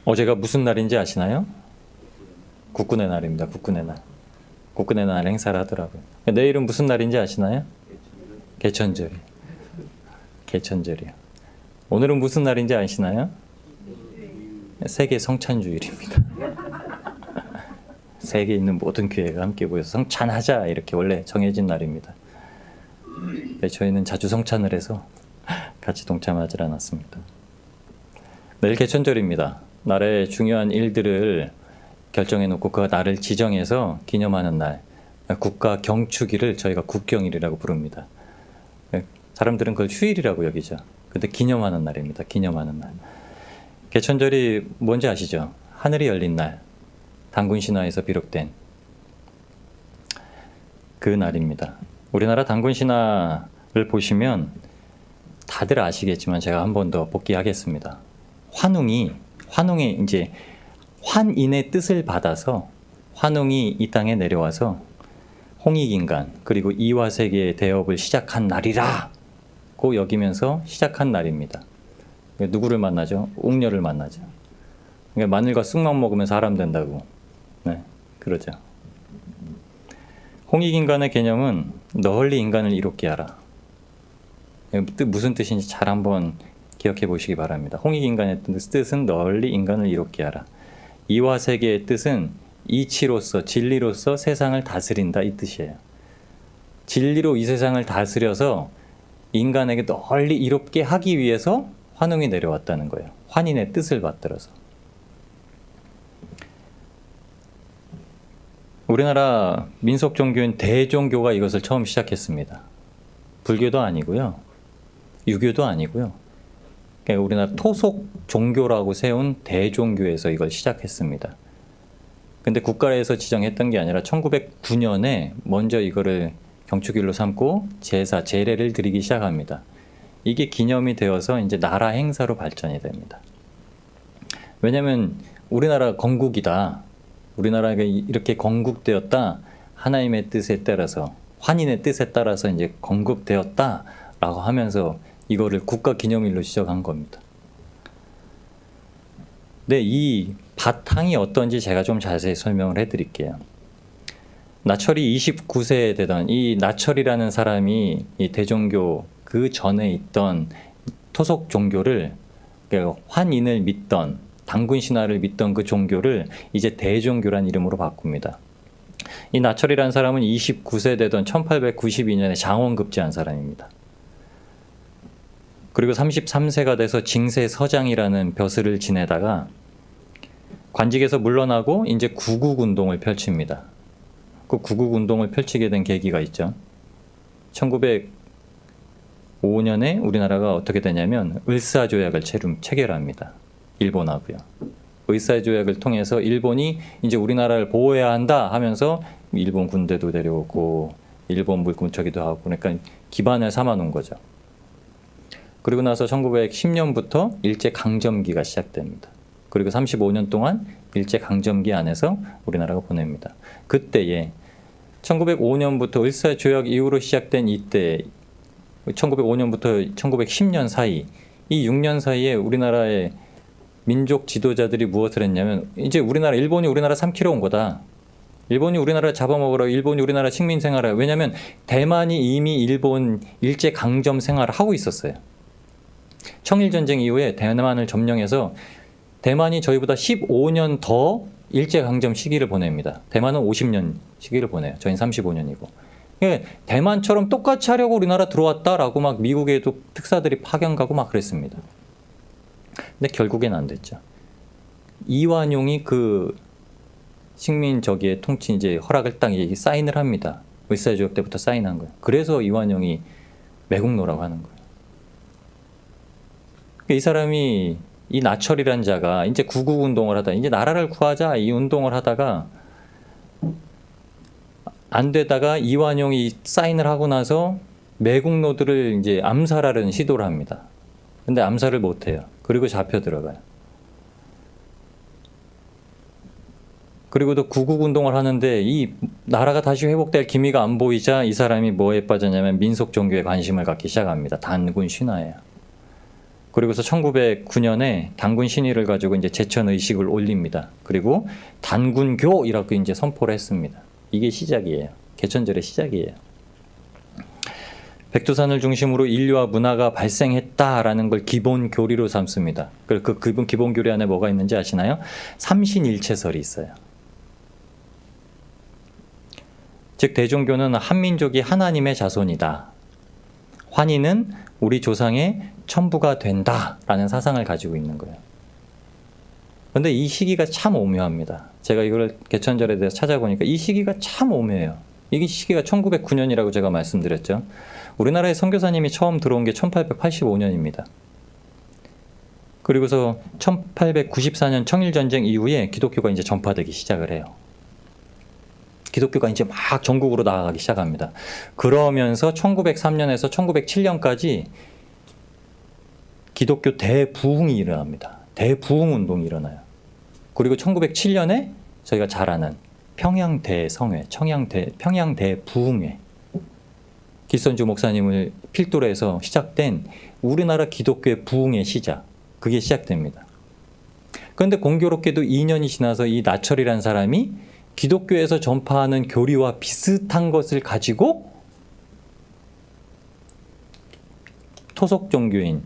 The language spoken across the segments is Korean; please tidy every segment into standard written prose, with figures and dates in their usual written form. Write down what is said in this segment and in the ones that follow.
어제가 무슨 날인지 아시나요? 국군의 날입니다. 국군의 날. 국군의 날 행사를 하더라고요. 내일은 무슨 날인지 아시나요? 개천절. 개천절이요. 오늘은 무슨 날인지 아시나요? 세계 성찬주일입니다. 세계에 있는 모든 교회가 함께 모여서 성찬하자 이렇게 원래 정해진 날입니다. 저희는 자주 성찬을 해서 같이 동참하지 않았습니다. 내일 개천절입니다. 나라의 중요한 일들을 결정해놓고 그 날을 지정해서 기념하는 날, 국가 경축일을 저희가 국경일이라고 부릅니다. 사람들은 그걸 휴일이라고 여기죠. 근데 기념하는 날입니다. 기념하는 날. 개천절이 뭔지 아시죠? 하늘이 열린 날, 단군 신화에서 비롯된 그 날입니다. 우리나라 단군 신화를 보시면 다들 아시겠지만 제가 한 번 더 복기하겠습니다. 환웅이 이제 환인의 뜻을 받아서 환웅이 이 땅에 내려와서 홍익인간 그리고 이화세계의 대업을 시작한 날이라고 여기면서 시작한 날입니다. 누구를 만나죠? 웅녀를 만나죠. 그러니까 마늘과 쑥만 먹으면 사람 된다고. 네, 그러죠. 홍익인간의 개념은 널리 인간을 이롭게 하라. 무슨 뜻인지 잘 한번 기억해 보시기 바랍니다. 홍익인간의 뜻은 널리 인간을 이롭게 하라. 이화세계의 뜻은 이치로서 진리로서 세상을 다스린다 이 뜻이에요. 진리로 이 세상을 다스려서 인간에게 널리 이롭게 하기 위해서 환웅이 내려왔다는 거예요. 환인의 뜻을 받들어서. 우리나라 민속 종교인 대종교가 이것을 처음 시작했습니다. 불교도 아니고요. 유교도 아니고요. 그러니까 우리나라 토속 종교라고 세운 대종교에서 이걸 시작했습니다. 근데 국가에서 지정했던 게 아니라 1909년에 먼저 이거를 경축일로 삼고 제사, 제례를 드리기 시작합니다. 이게 기념이 되어서 이제 나라 행사로 발전이 됩니다. 왜냐하면 우리나라 건국이다. 우리나라가 이렇게 건국되었다. 하나님의 뜻에 따라서, 환인의 뜻에 따라서 이제 건국되었다라고 하면서 이거를 국가 기념일로 지정한 겁니다. 네, 이 바탕이 어떤지 제가 좀 자세히 설명을 해드릴게요. 나철이 29세 되던 이 나철이라는 사람이 이 대종교 그 전에 있던 토속 종교를 환인을 믿던 단군 신화를 믿던 그 종교를 이제 대종교란 이름으로 바꿉니다. 이 나철이라는 사람은 29세 되던 1892년에 장원급제한 사람입니다. 그리고 33세가 돼서 징세서장이라는 벼슬을 지내다가 관직에서 물러나고 이제 구국운동을 펼칩니다. 그 구국운동을 펼치게 된 계기가 있죠. 1905년에 우리나라가 어떻게 되냐면 을사조약을 체결합니다. 일본하고요. 을사조약을 통해서 일본이 이제 우리나라를 보호해야 한다 하면서 일본 군대도 데려오고 일본 물군처기도 하고 그러니까 기반을 삼아 놓은 거죠. 그리고 나서 1910년부터 일제강점기가 시작됩니다. 그리고 35년 동안 일제강점기 안에서 우리나라가 보냅니다. 그때에 1905년부터 을사조약 이후로 시작된 이때 1905년부터 1910년 사이 이 6년 사이에 우리나라의 민족 지도자들이 무엇을 했냐면 이제 일본이 우리나라 삼키러 온 거다. 일본이 우리나라 잡아먹으러 일본이 우리나라 식민 생활을 왜냐하면 대만이 이미 일본 일제강점 생활을 하고 있었어요. 청일전쟁 이후에 대만을 점령해서 대만이 저희보다 15년 더 일제강점 시기를 보냅니다. 대만은 50년 시기를 보내요. 저희는 35년이고. 그러니까 대만처럼 똑같이 하려고 우리나라 들어왔다라고 막 미국에도 특사들이 파견 가고 막 그랬습니다. 근데 결국엔 안 됐죠. 이완용이 그 식민 저기에 통치 이제 허락을 딱 사인을 합니다. 을사조약 때부터 사인한 거예요. 그래서 이완용이 매국노라고 하는 거예요. 이 사람이 이 나철이란 자가 이제 구국운동을 하다 이제 나라를 구하자 이 운동을 하다가 안 되다가 이완용이 사인을 하고 나서 매국노들을 이제 암살하려는 시도를 합니다. 근데 암살을 못해요. 그리고 잡혀 들어가요. 그리고 또 구국운동을 하는데 이 나라가 다시 회복될 기미가 안 보이자 이 사람이 뭐에 빠졌냐면 민속 종교에 관심을 갖기 시작합니다. 단군 신화예요. 그리고서 1909년에 단군 신의를 가지고 이제 제천 의식을 올립니다. 그리고 단군교이라고 이제 선포를 했습니다. 이게 시작이에요. 개천절의 시작이에요. 백두산을 중심으로 인류와 문화가 발생했다라는 걸 기본 교리로 삼습니다. 그 기본 교리 안에 뭐가 있는지 아시나요? 삼신일체설이 있어요. 즉 대종교는 한민족이 하나님의 자손이다. 환희는 우리 조상의 첨부가 된다라는 사상을 가지고 있는 거예요. 그런데 이 시기가 참 오묘합니다. 제가 이걸 개천절에 대해서 찾아보니까 이 시기가 참 오묘해요. 이 시기가 1909년이라고 제가 말씀드렸죠. 우리나라에 선교사님이 처음 들어온 게 1885년입니다. 그리고서 1894년 청일전쟁 이후에 기독교가 이제 전파되기 시작을 해요. 기독교가 이제 막 전국으로 나아가기 시작합니다. 그러면서 1903년에서 1907년까지 기독교 대부흥이 일어납니다. 대부흥 운동이 일어나요. 그리고 1907년에 저희가 잘 아는 평양대성회, 평양대부흥회, 길선주 목사님을 필두로 해서 시작된 우리나라 기독교의 부흥의 시작, 그게 시작됩니다. 그런데 공교롭게도 2년이 지나서 이 나철이라는 사람이 기독교에서 전파하는 교리와 비슷한 것을 가지고 토속 종교인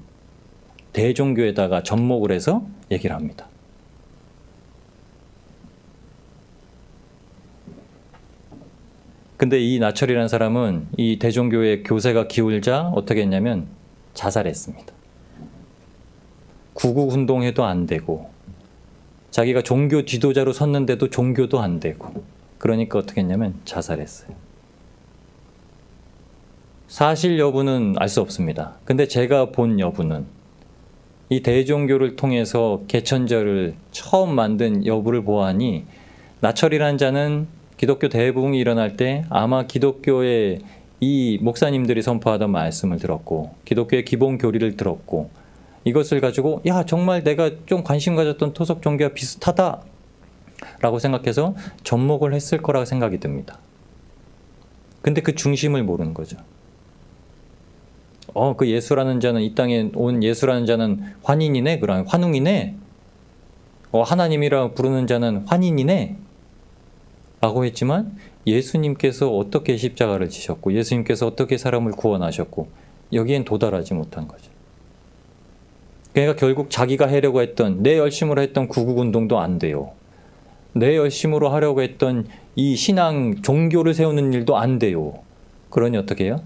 대종교에다가 접목을 해서 얘기를 합니다. 근데 이 나철이라는 사람은 이 대종교의 교세가 기울자 어떻게 했냐면 자살했습니다. 구국운동해도 안 되고 자기가 종교 지도자로 섰는데도 종교도 안 되고 그러니까 어떻게 했냐면 자살했어요. 사실 여부는 알 수 없습니다. 근데 제가 본 여부는 이 대종교를 통해서 개천절을 처음 만든 여부를 보아하니 나철이라는 자는 기독교 대부흥이 일어날 때 아마 기독교의 이 목사님들이 선포하던 말씀을 들었고 기독교의 기본 교리를 들었고 이것을 가지고 야 정말 내가 좀 관심 가졌던 토속 종교와 비슷하다 라고 생각해서 접목을 했을 거라고 생각이 듭니다. 근데 그 중심을 모르는 거죠. 그 예수라는 자는 이 땅에 온 예수라는 자는 환인이네, 그럼 환웅이네. 하나님이라 부르는 자는 환인이네 라고 했지만 예수님께서 어떻게 십자가를 지셨고 예수님께서 어떻게 사람을 구원하셨고 여기엔 도달하지 못한 거죠. 그러니까 결국 자기가 하려고 했던 내 열심으로 했던 구국운동도 안 돼요. 내 열심으로 하려고 했던 이 신앙 종교를 세우는 일도 안 돼요. 그러니 어떻게 해요?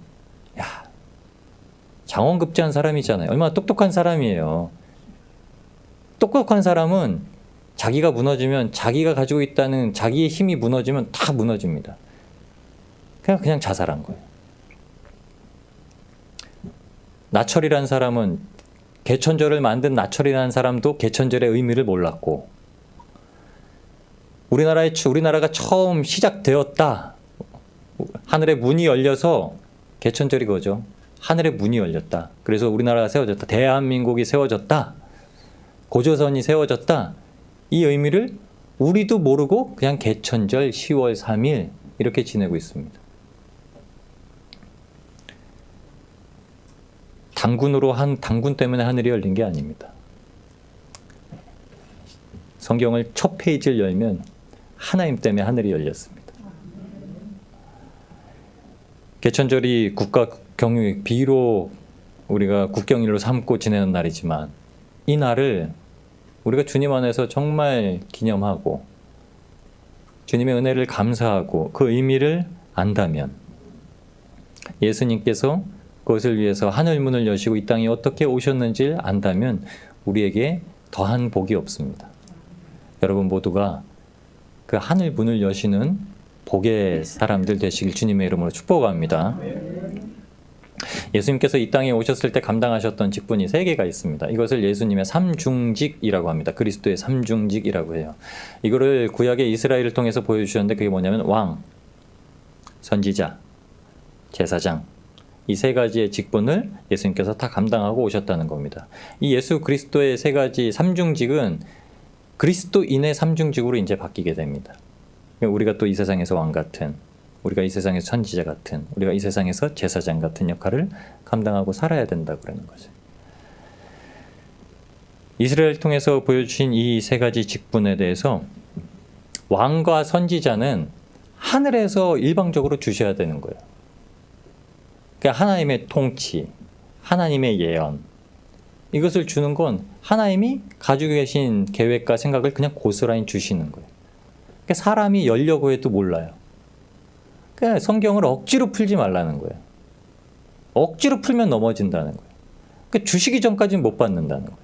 야, 장원급제한 사람이잖아요. 얼마나 똑똑한 사람이에요. 똑똑한 사람은 자기가 무너지면 자기가 가지고 있다는 자기의 힘이 무너지면 다 무너집니다. 그냥 자살한 거예요. 나철이라는 사람은 개천절을 만든 나철이라는 사람도 개천절의 의미를 몰랐고 우리나라가 처음 시작되었다. 하늘의 문이 열려서 개천절이 그거죠. 하늘의 문이 열렸다. 그래서 우리나라가 세워졌다. 대한민국이 세워졌다. 고조선이 세워졌다. 이 의미를 우리도 모르고 그냥 개천절 10월 3일 이렇게 지내고 있습니다. 당군 때문에 하늘이 열린 게 아닙니다. 성경을 첫 페이지를 열면 하나님 때문에 하늘이 열렸습니다. 개천절이 국가 경유 비록 우리가 국경일로 삼고 지내는 날이지만 이 날을 우리가 주님 안에서 정말 기념하고 주님의 은혜를 감사하고 그 의미를 안다면 예수님께서 그것을 위해서 하늘문을 여시고 이 땅에 어떻게 오셨는지를 안다면 우리에게 더한 복이 없습니다. 여러분 모두가 그 하늘문을 여시는 복의 사람들 되시길 주님의 이름으로 축복합니다. 예수님께서 이 땅에 오셨을 때 감당하셨던 직분이 3개가 있습니다. 이것을 예수님의 삼중직이라고 합니다. 그리스도의 삼중직이라고 해요. 이거를 구약의 이스라엘을 통해서 보여주셨는데 그게 뭐냐면 왕, 선지자, 제사장 이 3가지의 직분을 예수님께서 다 감당하고 오셨다는 겁니다. 이 예수 그리스도의 3가지 삼중직은 그리스도인의 삼중직으로 이제 바뀌게 됩니다. 우리가 또 이 세상에서 왕 같은, 우리가 이 세상에서 선지자 같은, 우리가 이 세상에서 제사장 같은 역할을 감당하고 살아야 된다 그러는 거죠. 이스라엘을 통해서 보여주신 이 세 가지 직분에 대해서 왕과 선지자는 하늘에서 일방적으로 주셔야 되는 거예요. 그러니까 하나님의 통치, 하나님의 예언, 이것을 주는 건 하나님이 가지고 계신 계획과 생각을 그냥 고스란히 주시는 거예요. 그러니까 사람이 열려고 해도 몰라요. 그러니까 성경을 억지로 풀지 말라는 거예요. 억지로 풀면 넘어진다는 거예요. 그러니까 주시기 전까지는 못 받는다는 거예요.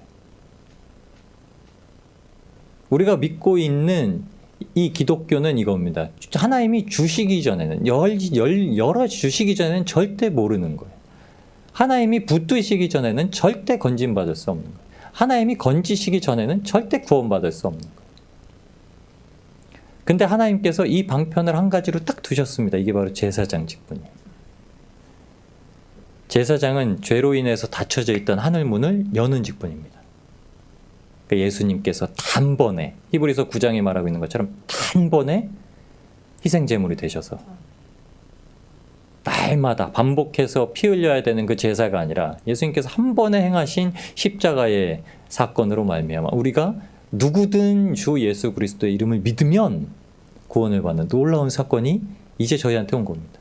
우리가 믿고 있는 이 기독교는 이겁니다. 하나님이 주시기 전에는, 열어 주시기 전에는 절대 모르는 거예요. 하나님이 붙드시기 전에는 절대 건진받을 수 없는 거예요. 하나님이 건지시기 전에는 절대 구원받을 수 없는 거예요. 근데 하나님께서 이 방편을 한 가지로 딱 두셨습니다. 이게 바로 제사장 직분이에요. 제사장은 죄로 인해서 닫혀져 있던 하늘문을 여는 직분입니다. 그러니까 예수님께서 단번에, 히브리서 9장에 말하고 있는 것처럼 단번에 희생제물이 되셔서 날마다 반복해서 피 흘려야 되는 그 제사가 아니라 예수님께서 한 번에 행하신 십자가의 사건으로 말미암아 우리가 누구든 주 예수 그리스도의 이름을 믿으면 구원을 받는 놀라운 사건이 이제 저희한테 온 겁니다.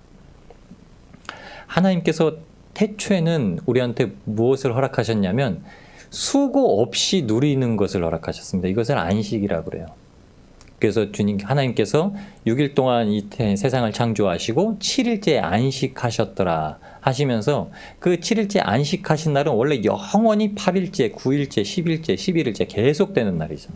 하나님께서 태초에는 우리한테 무엇을 허락하셨냐면 수고 없이 누리는 것을 허락하셨습니다. 이것을 안식이라고 그래요. 그래서 하나님께서 6일 동안 이 세상을 창조하시고 7일째 안식하셨더라 하시면서 그 7일째 안식하신 날은 원래 영원히 8일째, 9일째, 10일째, 11일째 계속되는 날이죠.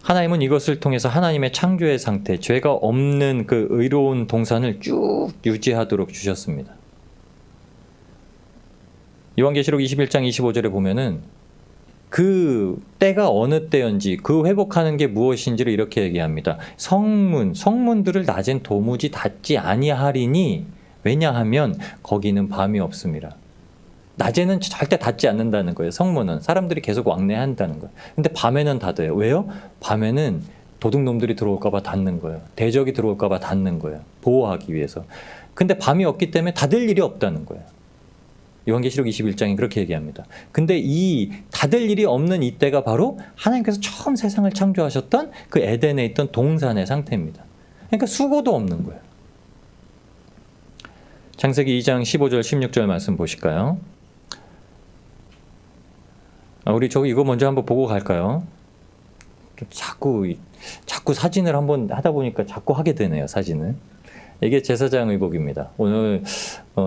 하나님은 이것을 통해서 하나님의 창조의 상태, 죄가 없는 그 의로운 동산을 쭉 유지하도록 주셨습니다. 요한계시록 21장 25절에 보면은 그 때가 어느 때였는지 그 회복하는 게 무엇인지를 이렇게 얘기합니다. 성문들을 낮엔 도무지 닫지 아니하리니 왜냐하면 거기는 밤이 없습니다. 낮에는 절대 닫지 않는다는 거예요. 성문은 사람들이 계속 왕래한다는 거예요. 근데 밤에는 닫아요. 왜요? 밤에는 도둑놈들이 들어올까 봐 닫는 거예요. 대적이 들어올까 봐 닫는 거예요. 보호하기 위해서. 근데 밤이 없기 때문에 닫을 일이 없다는 거예요. 요한계시록 21장이 그렇게 얘기합니다. 근데 이 닫을 일이 없는 이때가 바로 하나님께서 처음 세상을 창조하셨던 그 에덴에 있던 동산의 상태입니다. 그러니까 수고도 없는 거예요. 창세기 2장 15절 16절 말씀 보실까요? 우리 이거 먼저 한번 보고 갈까요? 자꾸 사진을 한번 하다 보니까 자꾸 하게 되네요. 사진을. 이게 제사장 의복입니다. 오늘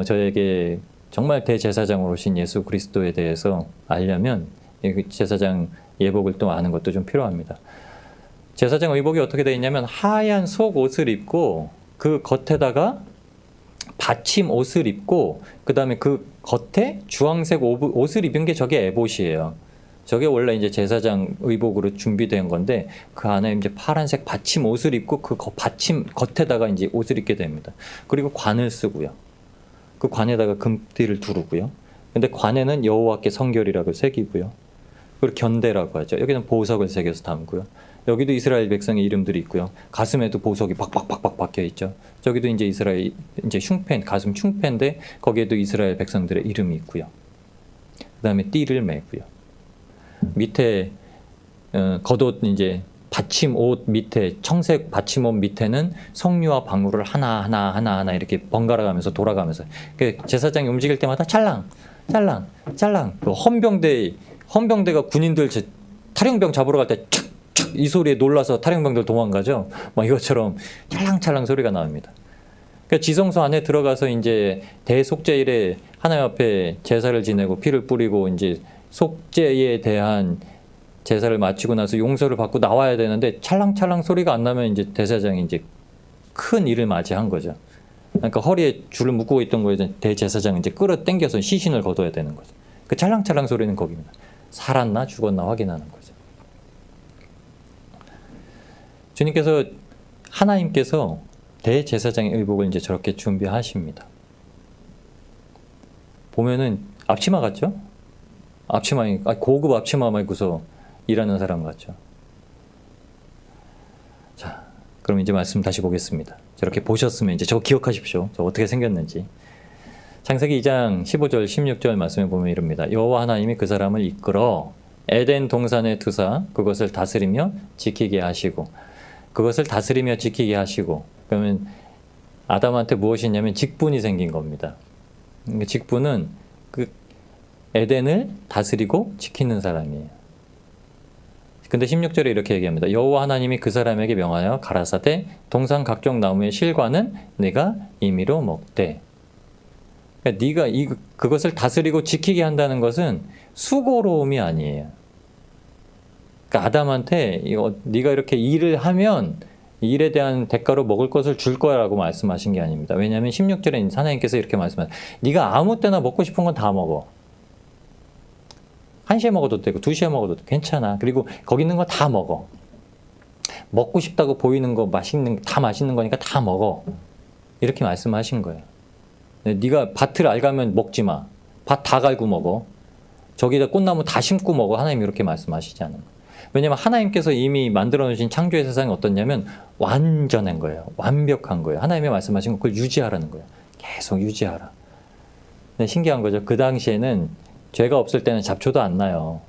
저에게 정말 대제사장으로 오신 예수 그리스도에 대해서 알려면 제사장 예복을 또 아는 것도 좀 필요합니다. 제사장 의복이 어떻게 되어 있냐면 하얀 속 옷을 입고 그 겉에다가 받침 옷을 입고 그 다음에 그 겉에 주황색 옷을 입은 게 저게 에봇이에요. 저게 원래 이제 제사장 의복으로 준비된 건데 그 안에 이제 파란색 받침 옷을 입고 그 받침 겉에다가 이제 옷을 입게 됩니다. 그리고 관을 쓰고요. 그 관에다가 금띠를 두르고요. 근데 관에는 여호와께 성결이라고 새기고요. 그리고 견대라고 하죠. 여기는 보석을 새겨서 담고요. 여기도 이스라엘 백성의 이름들이 있고요. 가슴에도 보석이 박박박박 박혀 있죠. 저기도 이제 이스라엘 이제 흉패, 가슴 흉패인데 거기에도 이스라엘 백성들의 이름이 있고요. 그다음에 띠를 매고요. 밑에 겉옷 이제 받침 옷 밑에 청색 받침 옷 밑에는 성류와 방울을 하나 이렇게 번갈아가면서 돌아가면서 제사장이 움직일 때마다 찰랑 그 헌병대가 군인들 탈영병 잡으러 갈 때 착 이 소리에 놀라서 탈영병들 도망가죠. 막 이것처럼 찰랑찰랑 소리가 나옵니다. 그러니까 지성소 안에 들어가서 이제 대속죄일에 하나님 앞에 제사를 지내고 피를 뿌리고 이제 속죄에 대한 제사를 마치고 나서 용서를 받고 나와야 되는데 찰랑찰랑 소리가 안 나면 이제 대제사장이 이제 큰 일을 맞이한 거죠. 그러니까 허리에 줄을 묶고 있던 거에 대제사장이 이제 끌어당겨서 시신을 거둬야 되는 거죠. 그 찰랑찰랑 소리는 거기입니다. 살았나 죽었나 확인하는 거죠. 주님께서 하나님께서 대제사장의 의복을 이제 저렇게 준비하십니다. 보면은 앞치마 같죠? 고급 앞치마만 입고서 일하는 사람 같죠. 자, 그럼 이제 말씀 다시 보겠습니다. 저렇게 보셨으면 이제 저거 기억하십시오. 저 어떻게 생겼는지. 창세기 2장 15절 16절 말씀에 보면 이릅니다. 여호와 하나님이 그 사람을 이끌어 에덴 동산에 두사 그것을 다스리며 지키게 하시고, 그것을 다스리며 지키게 하시고, 그러면 아담한테 무엇이 있냐면 직분이 생긴 겁니다. 직분은 그 에덴을 다스리고 지키는 사람이에요. 근데 16절에 이렇게 얘기합니다. 여호와 하나님이 그 사람에게 명하여 가라사대 동산 각종 나무의 실과는 네가 임의로 먹되. 그러니까 네가 그것을 다스리고 지키게 한다는 것은 수고로움이 아니에요. 그러니까 아담한테 네가 이렇게 일을 하면 일에 대한 대가로 먹을 것을 줄 거라고 말씀하신 게 아닙니다. 왜냐하면 16절에 하나님께서 이렇게 말씀하세요. 네가 아무 때나 먹고 싶은 건 다 먹어. 1시에 먹어도 되고 2시에 먹어도 괜찮아. 그리고 거기 있는 거 다 먹어. 먹고 싶다고 보이는 거 다 맛있는 거니까 다 먹어. 이렇게 말씀하신 거예요. 네가 밭을 알가면 먹지 마. 밭 다 갈고 먹어. 저기다 꽃나무 다 심고 먹어. 하나님 이렇게 말씀하시지 않은 거예요. 왜냐하면 하나님께서 이미 만들어 놓으신 창조의 세상이 어떻냐면 완전한 거예요. 완벽한 거예요. 하나님이 말씀하신 거 그걸 유지하라는 거예요. 계속 유지하라. 근데 신기한 거죠. 그 당시에는 죄가 없을 때는 잡초도 안 나요.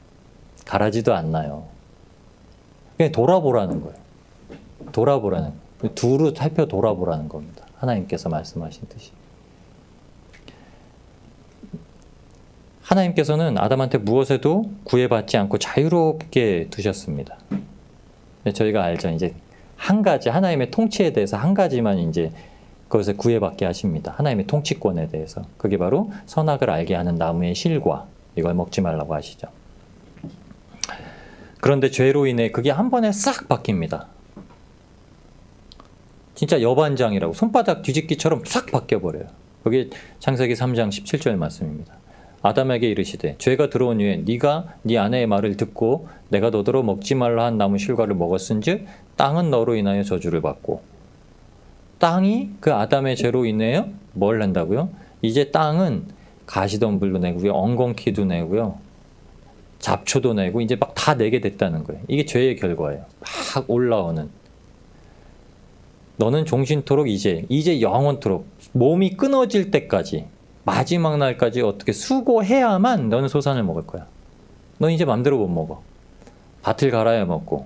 가라지도 안 나요. 그냥 돌아보라는 거예요. 돌아보라는 거예요. 두루 살펴 돌아보라는 겁니다. 하나님께서 말씀하신 듯이. 하나님께서는 아담한테 무엇에도 구애받지 않고 자유롭게 두셨습니다. 저희가 알죠. 이제 한 가지, 하나님의 통치에 대해서 한 가지만 이제 그것에 구애받게 하십니다. 하나님의 통치권에 대해서. 그게 바로 선악을 알게 하는 나무의 실과, 이걸 먹지 말라고 하시죠. 그런데 죄로 인해 그게 한 번에 싹 바뀝니다. 진짜 여반장이라고 손바닥 뒤집기처럼 싹 바뀌어버려요. 그게 창세기 3장 17절 말씀입니다. 아담에게 이르시되 죄가 들어온 후에 네가 네 아내의 말을 듣고 내가 너더러 먹지 말라 한 나무 실과를 먹었은즉 땅은 너로 인하여 저주를 받고. 땅이 그 아담의 죄로 인하여 뭘 한다고요? 이제 땅은 가시덤불도 내고요, 엉겅퀴도 내고요, 잡초도 내고 이제 막 다 내게 됐다는 거예요. 이게 죄의 결과예요. 막 올라오는. 너는 종신토록 이제 영원토록 몸이 끊어질 때까지 마지막 날까지 어떻게 수고해야만 너는 소산을 먹을 거야. 넌 이제 맘대로 못 먹어. 밭을 갈아야 먹고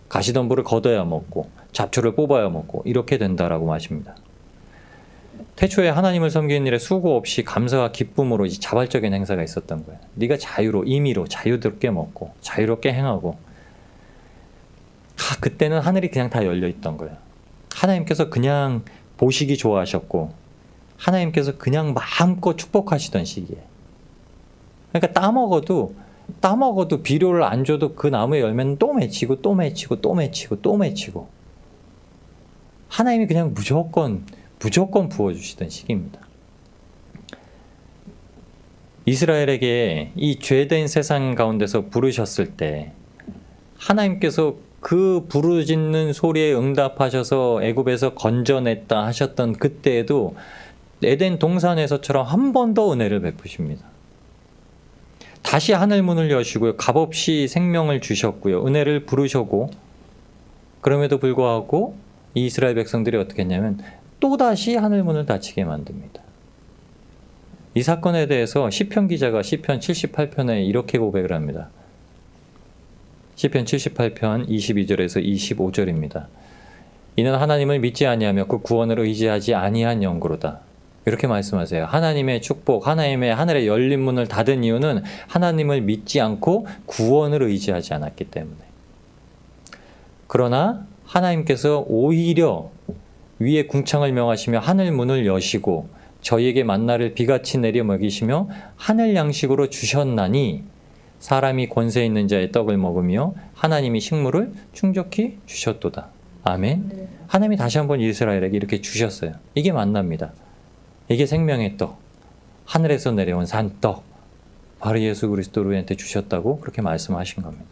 가시덤불을 걷어야 먹고 잡초를 뽑아야 먹고 이렇게 된다라고 하십니다. 태초에 하나님을 섬기는 일에 수고 없이 감사와 기쁨으로 이제 자발적인 행사가 있었던 거예요. 네가 자유로 임의로 자유롭게 먹고 자유롭게 행하고. 그때는 하늘이 그냥 다 열려 있던 거예요. 하나님께서 그냥 보시기 좋아하셨고 하나님께서 그냥 마음껏 축복하시던 시기에. 그러니까 따먹어도 비료를 안 줘도 그 나무의 열매는 또 맺히고 또 맺히고 또 맺히고 또 맺히고. 하나님이 그냥 무조건 부어주시던 시기입니다. 이스라엘에게 이 죄된 세상 가운데서 부르셨을 때 하나님께서 그 부르짖는 소리에 응답하셔서 애굽에서 건져냈다 하셨던 그때에도 에덴 동산에서처럼 한 번 더 은혜를 베푸십니다. 다시 하늘 문을 여시고요. 값없이 생명을 주셨고요. 은혜를 부르셨고, 그럼에도 불구하고 이 이스라엘 백성들이 어떻게 했냐면 또다시 하늘 문을 닫히게 만듭니다. 이 사건에 대해서 시편 기자가 시편 78편에 이렇게 고백을 합니다. 시편 78편 22절에서 25절입니다. 이는 하나님을 믿지 아니하며 그 구원을 의지하지 아니한 영구로다. 이렇게 말씀하세요. 하나님의 축복, 하나님의 하늘의 열린 문을 닫은 이유는 하나님을 믿지 않고 구원을 의지하지 않았기 때문에. 그러나 하나님께서 오히려 위에 궁창을 명하시며 하늘 문을 여시고 저희에게 만나를 비같이 내려 먹이시며 하늘 양식으로 주셨나니 사람이 권세 있는 자의 떡을 먹으며 하나님이 식물을 충족히 주셨도다. 아멘. 하나님이 다시 한번 이스라엘에게 이렇게 주셨어요. 이게 만납니다. 이게 생명의 떡, 하늘에서 내려온 산떡, 바로 예수 그리스도로 우리한테 주셨다고 그렇게 말씀하신 겁니다.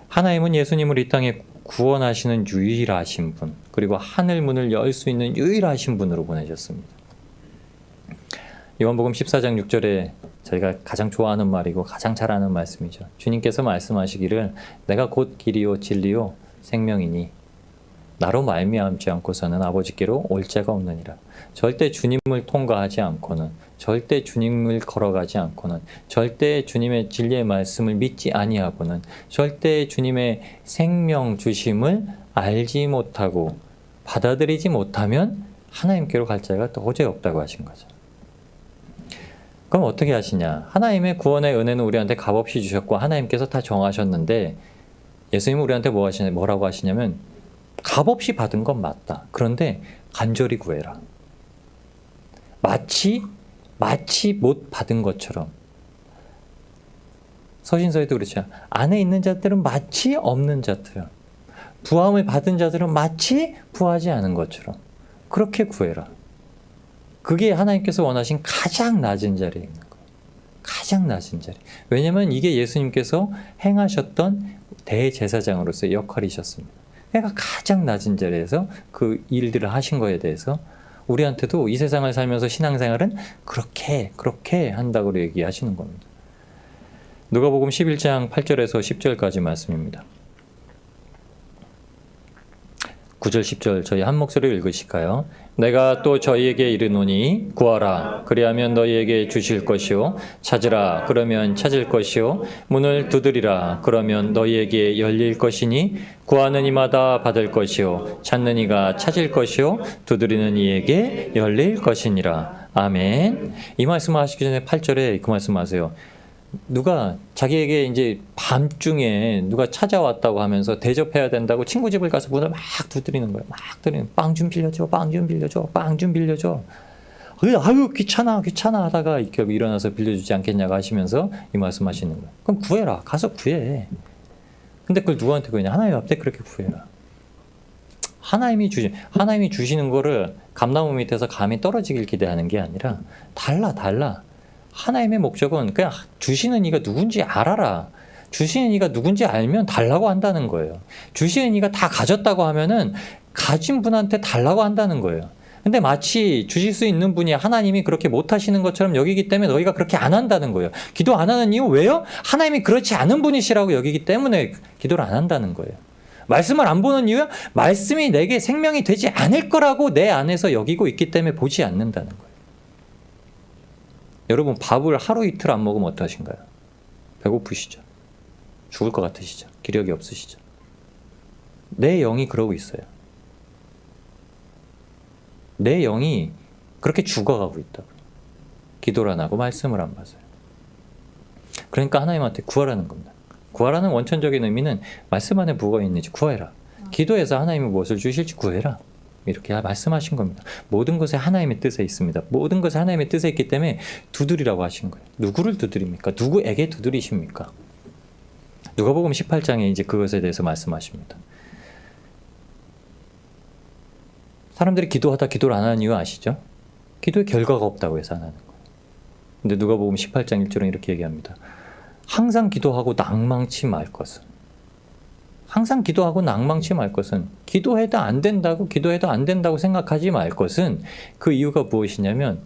하나님은 예수님을 이 땅에 구원하시는 유일하신 분, 그리고 하늘 문을 열 수 있는 유일하신 분으로 보내셨습니다. 요한복음 14장 6절에 저희가 가장 좋아하는 말이고 가장 잘 아는 말씀이죠. 주님께서 말씀하시기를 내가 곧 길이요 진리요 생명이니 나로 말미암지 않고서는 아버지께로 올 자가 없느니라. 절대 주님을 통과하지 않고는, 절대 주님을 걸어가지 않고는, 절대 주님의 진리의 말씀을 믿지 아니하고는, 절대 주님의 생명 주심을 알지 못하고 받아들이지 못하면 하나님께로 갈 자가 도저히 없다고 하신 거죠. 그럼 어떻게 하시냐? 하나님의 구원의 은혜는 우리한테 값없이 주셨고 하나님께서 다 정하셨는데, 예수님은 우리한테 뭐라고 하시냐면, 값없이 받은 건 맞다. 그런데 간절히 구해라. 마치 못 받은 것처럼. 서신서에도 그렇죠. 안에 있는 자들은 마치 없는 자처럼, 부함을 받은 자들은 마치 부하지 않은 것처럼 그렇게 구해라. 그게 하나님께서 원하신 가장 낮은 자리에 있는 거예요. 가장 낮은 자리. 왜냐하면 이게 예수님께서 행하셨던 대제사장으로서의 역할이셨습니다. 그러니까 가장 낮은 자리에서 그 일들을 하신 거에 대해서 우리한테도 이 세상을 살면서 신앙생활은 그렇게 한다고 얘기하시는 겁니다. 누가복음 11장 8절에서 10절까지 말씀입니다. 9절 10절 저희 한 목소리로 읽으실까요? 내가 또 저희에게 이르노니 구하라 그리하면 너희에게 주실 것이요 찾으라 그러면 찾을 것이요 문을 두드리라 그러면 너희에게 열릴 것이니 구하는 이마다 받을 것이요 찾는 이가 찾을 것이요 두드리는 이에게 열릴 것이니라. 아멘. 이 말씀을 하시기 전에 8절에 그 말씀하세요. 누가 자기에게 이제 밤중에 누가 찾아왔다고 하면서 대접해야 된다고 친구 집을 가서 문을 막 두드리는 거예요. 막 두드리는, 빵 좀 빌려줘, 빵 좀 빌려줘, 빵 좀 빌려줘. 아유 귀찮아 하다가 이렇게 일어나서 빌려주지 않겠냐고 하시면서 이 말씀하시는 거예요. 그럼 구해라. 가서 구해. 근데 그걸 누구한테 구하냐? 하나님 앞에 그렇게 구해라. 하나님이 주시는 거를 감나무 밑에서 감이 떨어지길 기대하는 게 아니라 달라. 하나님의 목적은 그냥 주시는 이가 누군지 알아라. 주시는 이가 누군지 알면 달라고 한다는 거예요. 주시는 이가 다 가졌다고 하면은 가진 분한테 달라고 한다는 거예요. 근데 마치 주실 수 있는 분이 하나님이 그렇게 못하시는 것처럼 여기기 때문에 너희가 그렇게 안 한다는 거예요. 기도 안 하는 이유 왜요? 하나님이 그렇지 않은 분이시라고 여기기 때문에 기도를 안 한다는 거예요. 말씀을 안 보는 이유야? 말씀이 내게 생명이 되지 않을 거라고 내 안에서 여기고 있기 때문에 보지 않는다는 거예요. 여러분 밥을 하루 이틀 안 먹으면 어떠신가요? 배고프시죠? 죽을 것 같으시죠? 기력이 없으시죠? 내 영이 그러고 있어요. 내 영이 그렇게 죽어가고 있다고요. 기도를 안 하고 말씀을 안 봐서요. 그러니까 하나님한테 구하라는 겁니다. 구하라는 원천적인 의미는 말씀 안에 뭐가 있는지 구해라. 기도해서 하나님이 무엇을 주실지 구해라. 이렇게 말씀하신 겁니다. 모든 것에 하나님의 뜻에 있습니다. 모든 것에 하나님의 뜻에 있기 때문에 두드리라고 하신 거예요. 누구를 두드립니까? 누구에게 두드리십니까? 누가복음 18장에 이제 그것에 대해서 말씀하십니다. 사람들이 기도하다 기도를 안 하는 이유 아시죠? 기도에 결과가 없다고 해서 안 하는 거예요. 근데 누가복음 18장 1절은 이렇게 얘기합니다. 항상 기도하고 낭망치 말 것은, 항상 기도하고 낭망치 말 것은, 기도해도 안 된다고 생각하지 말 것은, 그 이유가 무엇이냐면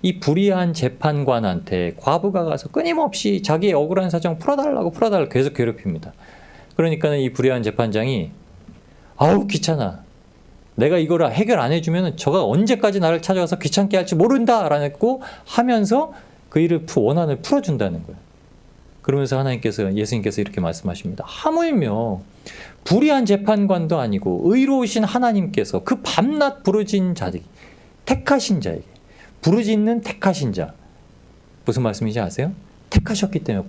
이 불의한 재판관한테 과부가 가서 끊임없이 자기의 억울한 사정 풀어달라고 계속 괴롭힙니다. 그러니까는 이 불의한 재판장이 아우 귀찮아, 내가 이거를 해결 안 해주면 저가 언제까지 나를 찾아와서 귀찮게 할지 모른다 라고 하면서 그 일을 원한을 풀어준다는 거예요. 그러면서 예수님께서 이렇게 말씀하십니다. 하물며 불의한 재판관도 아니고 의로우신 하나님께서 그 밤낮 부르짖는 자들, 택하신 자에게, 부르짖는 택하신 자, 무슨 말씀인지 아세요? 택하셨기 때문에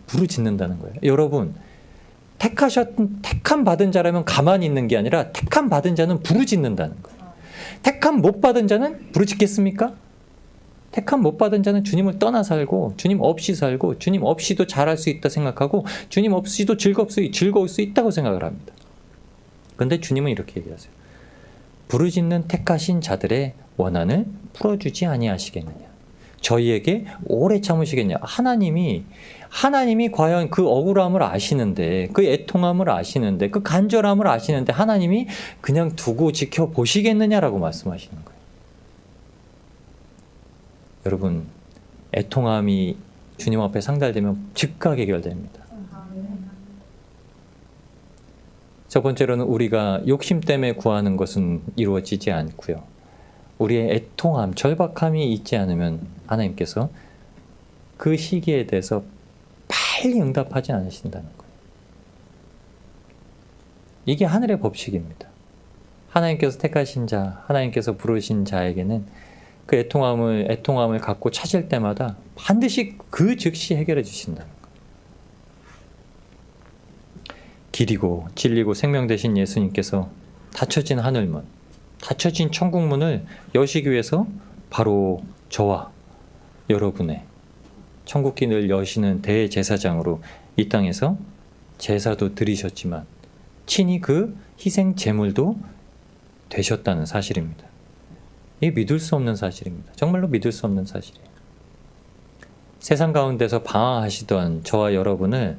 부르짖는다는 거예요. 여러분, 택함 받은 자라면 가만히 있는 게 아니라 택함 받은 자는 부르짖는다는 거예요. 택함 못 받은 자는 부르짖겠습니까? 택함 못 받은 자는 주님을 떠나 살고, 주님 없이 살고, 주님 없이도 잘할 수 있다 생각하고, 주님 없이도 즐거울 수 있다고 생각을 합니다. 그런데 주님은 이렇게 얘기하세요. 부르짖는 택하신 자들의 원한을 풀어주지 아니하시겠느냐. 저희에게 오래 참으시겠냐. 하나님이 과연 그 억울함을 아시는데, 그 애통함을 아시는데, 그 간절함을 아시는데 하나님이 그냥 두고 지켜보시겠느냐라고 말씀하시는 거예요. 여러분, 애통함이 주님 앞에 상달되면 즉각 해결됩니다. 첫 번째로는 우리가 욕심 때문에 구하는 것은 이루어지지 않고요. 우리의 애통함, 절박함이 있지 않으면 하나님께서 그 시기에 대해서 빨리 응답하지 않으신다는 거예요. 이게 하늘의 법칙입니다. 하나님께서 택하신 자, 하나님께서 부르신 자에게는 그 애통함을 갖고 찾을 때마다 반드시 그 즉시 해결해 주신다는 거예요. 길이고 진리고 생명 되신 예수님께서 닫혀진 하늘문, 닫혀진 천국문을 여시기 위해서 바로 저와 여러분의 천국문을 여시는 대제사장으로 이 땅에서 제사도 드리셨지만 친히 그 희생 제물도 되셨다는 사실입니다. 이게 믿을 수 없는 사실입니다. 정말로 믿을 수 없는 사실이에요. 세상 가운데서 방황하시던 저와 여러분을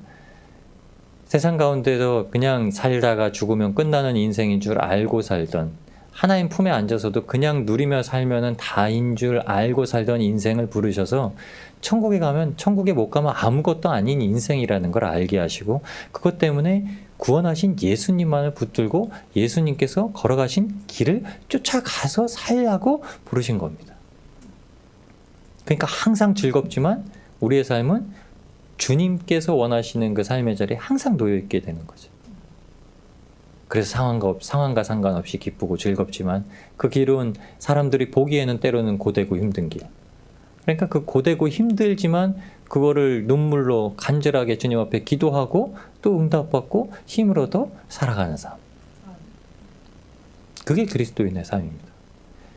세상 가운데서 그냥 살다가 죽으면 끝나는 인생인 줄 알고 살던, 하나님 품에 앉아서도 그냥 누리며 살면은 다인 줄 알고 살던 인생을 부르셔서 천국에 못 가면 아무것도 아닌 인생이라는 걸 알게 하시고, 그것 때문에 구원하신 예수님만을 붙들고 예수님께서 걸어가신 길을 쫓아가서 살라고 부르신 겁니다. 그러니까 항상 즐겁지만 우리의 삶은 주님께서 원하시는 그 삶의 자리에 항상 놓여 있게 되는 거죠. 그래서 상황과 상관없이 기쁘고 즐겁지만 그 길은 사람들이 보기에는 때로는 고되고 힘든 길. 그러니까 그 고되고 힘들지만 그거를 눈물로 간절하게 주님 앞에 기도하고 또 응답받고 힘을 얻어 살아가는 삶. 그게 그리스도인의 삶입니다.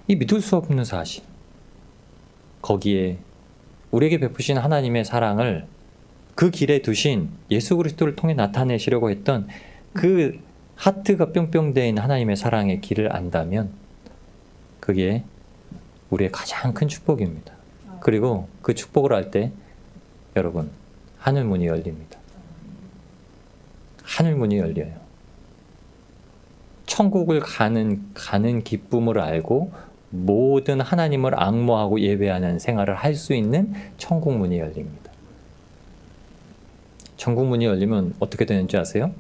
이 믿을 수 없는 사실. 거기에 우리에게 베푸신 하나님의 사랑을 그 길에 두신 예수 그리스도를 통해 나타내시려고 했던 그 하트가 뿅뿅 대인 하나님의 사랑의 길을 안다면 그게 우리의 가장 큰 축복입니다. 그리고 그 축복을 알 때 여러분 하늘문이 열립니다. 하늘문이 열려요. 천국을 가는 기쁨을 알고 모든 하나님을 앙모하고 예배하는 생활을 할 수 있는 천국문이 열립니다. 천국문이 열리면 어떻게 되는지 아세요?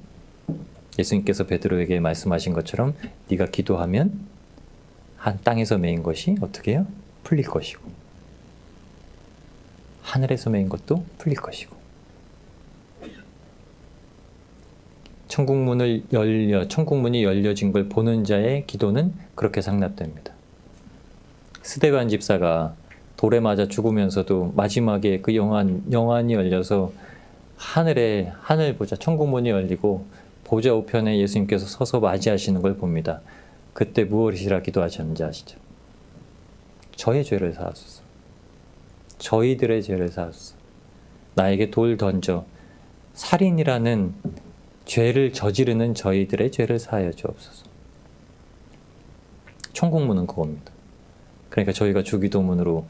예수님께서 베드로에게 말씀하신 것처럼 네가 기도하면 한 땅에서 메인 것이 어떻게 해요? 풀릴 것이고 하늘에서 메인 것도 풀릴 것이고 천국문이 열려진 걸 보는 자의 기도는 그렇게 상납됩니다. 스데반 집사가 돌에 맞아 죽으면서도 마지막에 그 영안이 열려서 하늘 보자 천국문이 열리고 보좌 우편에 예수님께서 서서 맞이하시는 걸 봅니다. 그때 무엇이라 기도하셨는지 아시죠? 저의 죄를 사하소서. 저희들의 죄를 사하소서. 나에게 돌 던져 살인이라는 죄를 저지르는 저희들의 죄를 사하여 주옵소서. 천국문은 그겁니다. 그러니까 저희가 주기도문으로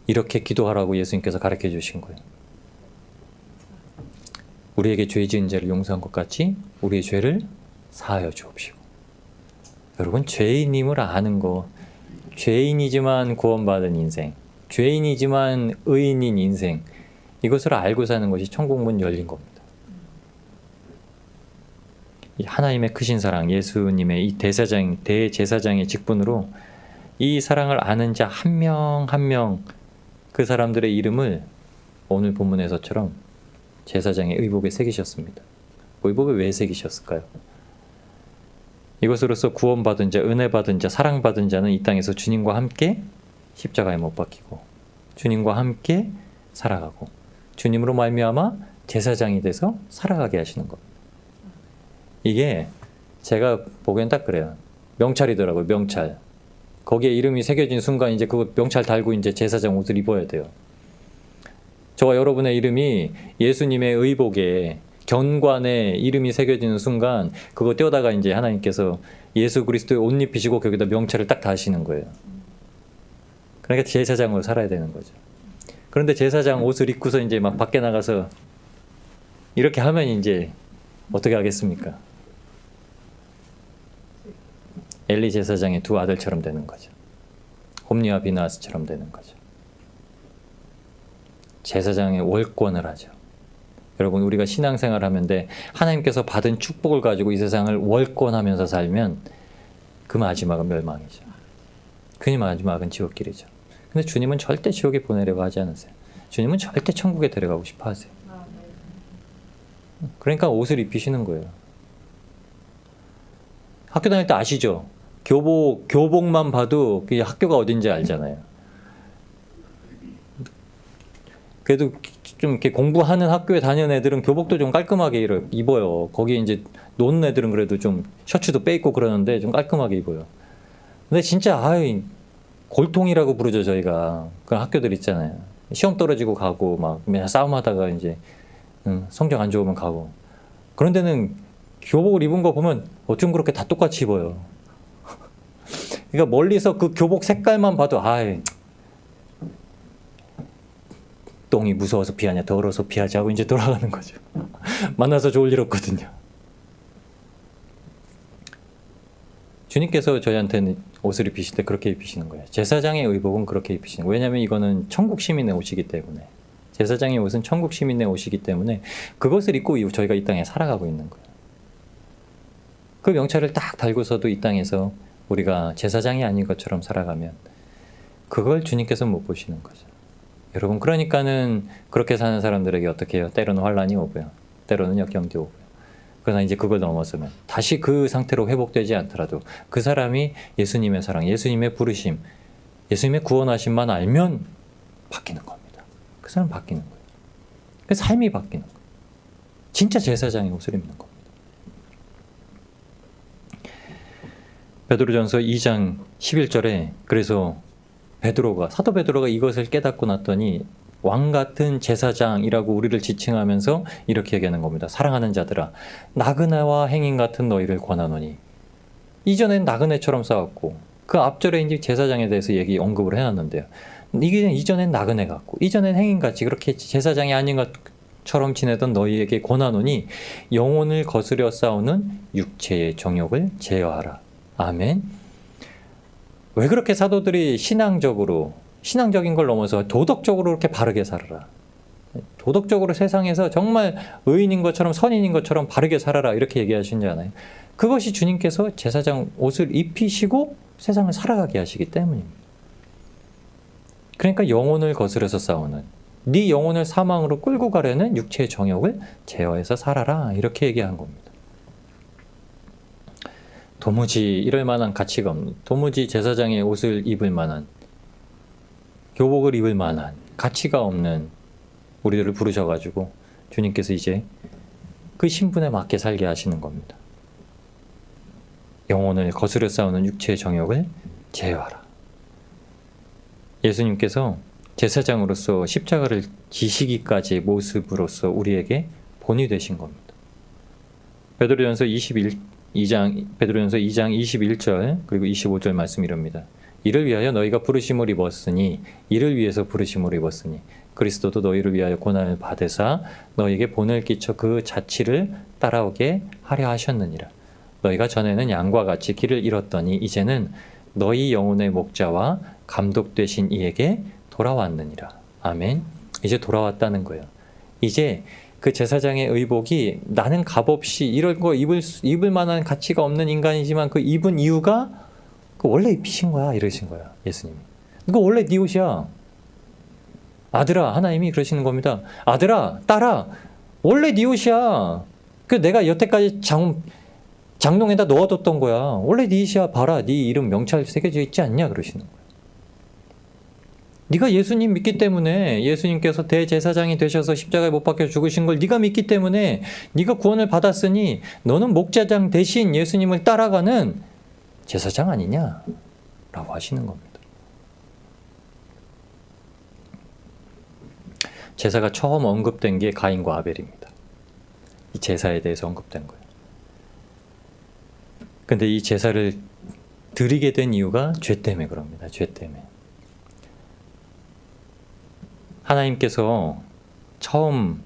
이렇게 기도하라고 예수님께서 가르쳐 주신 거예요. 우리에게 죄 지은 죄를 용서한 것 같이 우리의 죄를 사하여 주옵시고. 여러분 죄인임을 아는 거, 죄인이지만 구원받은 인생, 죄인이지만 의인인 인생, 이것을 알고 사는 것이 천국문 열린 겁니다. 이 하나님의 크신 사랑, 예수님의 이 대제사장의 직분으로 이 사랑을 아는 자 한 명 한 명 그 사람들의 이름을 오늘 본문에서처럼 제사장의 의복에 새기셨습니다. 의복에 왜 새기셨을까요? 이것으로서 구원받은 자, 은혜받은 자, 사랑받은 자는 이 땅에서 주님과 함께 십자가에 못 박히고 주님과 함께 살아가고 주님으로 말미암아 제사장이 돼서 살아가게 하시는 겁니다. 이게 제가 보기엔 딱 그래요. 명찰이더라고요. 명찰. 거기에 이름이 새겨진 순간 이제 그거 명찰 달고 이제 제사장 옷을 입어야 돼요. 저와 여러분의 이름이 예수님의 의복에 견관에 이름이 새겨지는 순간 그거 떼어다가 이제 하나님께서 예수 그리스도의 옷 입히시고 거기다 명찰을 딱 다시는 거예요. 그러니까 제사장으로 살아야 되는 거죠. 그런데 제사장 옷을 입고서 이제 막 밖에 나가서 이렇게 하면 이제 어떻게 하겠습니까? 엘리 제사장의 두 아들처럼 되는 거죠. 홈리와 비나하스처럼 되는 거죠. 제사장의 월권을 하죠. 여러분 우리가 신앙생활을 하면데 하나님께서 받은 축복을 가지고 이 세상을 월권하면서 살면 그 마지막은 멸망이죠. 그 마지막은 지옥길이죠. 근데 주님은 절대 지옥에 보내려고 하지 않으세요. 주님은 절대 천국에 데려가고 싶어 하세요. 그러니까 옷을 입히시는 거예요. 학교 다닐 때 아시죠? 교복만 봐도 그게 학교가 어딘지 알잖아요. 그래도 좀 이렇게 공부하는 학교에 다니는 애들은 교복도 좀 깔끔하게 입어요. 거기 이제 노는 애들은 그래도 좀 셔츠도 빼입고 그러는데 좀 깔끔하게 입어요. 근데 진짜 골통이라고 부르죠, 저희가. 그런 학교들 있잖아요. 시험 떨어지고 가고 막 맨날 싸움하다가 이제 성적 안 좋으면 가고. 그런 데는 교복을 입은 거 보면 어쩜 그렇게 다 똑같이 입어요. 그러니까 멀리서 그 교복 색깔만 봐도 똥이 무서워서 피하냐 더러워서 피하지 하고 이제 돌아가는 거죠. 만나서 좋을 일 없거든요. 주님께서 저희한테는 옷을 입히실 때 그렇게 입히시는 거예요. 제사장의 의복은 그렇게 입히시는 거예요. 왜냐하면 이거는 천국 시민의 옷이기 때문에. 제사장의 옷은 천국 시민의 옷이기 때문에 그것을 입고 저희가 이 땅에 살아가고 있는 거예요. 그 명찰을 딱 달고서도 이 땅에서 우리가 제사장이 아닌 것처럼 살아가면 그걸 주님께서 못 보시는 거죠. 여러분, 그러니까는 그렇게 사는 사람들에게 어떻게 해요? 때로는 환란이 오고요. 때로는 역경도 오고요. 그러나 이제 그걸 넘어서면 다시 그 상태로 회복되지 않더라도 그 사람이 예수님의 사랑, 예수님의 부르심, 예수님의 구원하심만 알면 바뀌는 겁니다. 그 사람 바뀌는 거예요. 그 삶이 바뀌는 거예요. 진짜 제사장의 옷을 입는 겁니다. 베드로전서 2장 11절에 그래서 사도 베드로가 이것을 깨닫고 났더니 왕 같은 제사장이라고 우리를 지칭하면서 이렇게 얘기하는 겁니다. 사랑하는 자들아, 나그네와 행인 같은 너희를 권하노니. 이전엔 나그네처럼 싸웠고 그 앞절에 이제 제사장에 대해서 언급을 해놨는데요. 이전엔 나그네 같고 이전엔 행인같이 그렇게 제사장이 아닌 것처럼 지내던 너희에게 권하노니 영혼을 거스려 싸우는 육체의 정욕을 제어하라. 아멘. 왜 그렇게 사도들이 신앙적인 걸 넘어서 도덕적으로 그렇게 바르게 살아라. 도덕적으로 세상에서 정말 의인인 것처럼 선인인 것처럼 바르게 살아라 이렇게 얘기하시잖아요. 그것이 주님께서 제사장 옷을 입히시고 세상을 살아가게 하시기 때문입니다. 그러니까 영혼을 거스려서 싸우는, 네 영혼을 사망으로 끌고 가려는 육체의 정욕을 제어해서 살아라 이렇게 얘기한 겁니다. 도무지 이럴 만한 가치가 없는, 도무지 제사장의 옷을 입을 만한, 교복을 입을 만한 가치가 없는 우리들을 부르셔가지고 주님께서 이제 그 신분에 맞게 살게 하시는 겁니다. 영혼을 거스려 싸우는 육체의 정욕을 제어하라. 예수님께서 제사장으로서 십자가를 지시기까지의 모습으로서 우리에게 본이 되신 겁니다. 베드로전서 2장 21절 그리고 25절 말씀 이럽니다. 이를 위하여 너희가 부르심을 입었으니 이를 위해서 부르심을 입었으니 그리스도도 너희를 위하여 고난을 받으사 너희에게 본을 끼쳐 그 자치를 따라오게 하려 하셨느니라. 너희가 전에는 양과 같이 길을 잃었더니 이제는 너희 영혼의 목자와 감독 되신 이에게 돌아왔느니라. 아멘. 이제 돌아왔다는 거예요. 이제 그 제사장의 의복이 나는 값없이 이런 거 입을 만한 가치가 없는 인간이지만 그 입은 이유가 그 원래 입히신 거야 이러신 거야 예수님이. 이거 원래 네 옷이야. 아들아, 하나님이 그러시는 겁니다. 아들아, 딸아, 원래 네 옷이야. 그 내가 여태까지 장롱에다 넣어뒀던 거야. 원래 네 옷이야. 봐라, 네 이름 명찰 새겨져 있지 않냐 그러시는 거야. 네가 예수님 믿기 때문에, 예수님께서 대제사장이 되셔서 십자가에 못 박혀 죽으신 걸 네가 믿기 때문에 네가 구원을 받았으니 너는 목자장 대신 예수님을 따라가는 제사장 아니냐 라고 하시는 겁니다. 제사가 처음 언급된 게 가인과 아벨입니다. 이 제사에 대해서 언급된 거예요. 근데 이 제사를 드리게 된 이유가 죄 때문에 그럽니다. 죄 때문에. 하나님께서 처음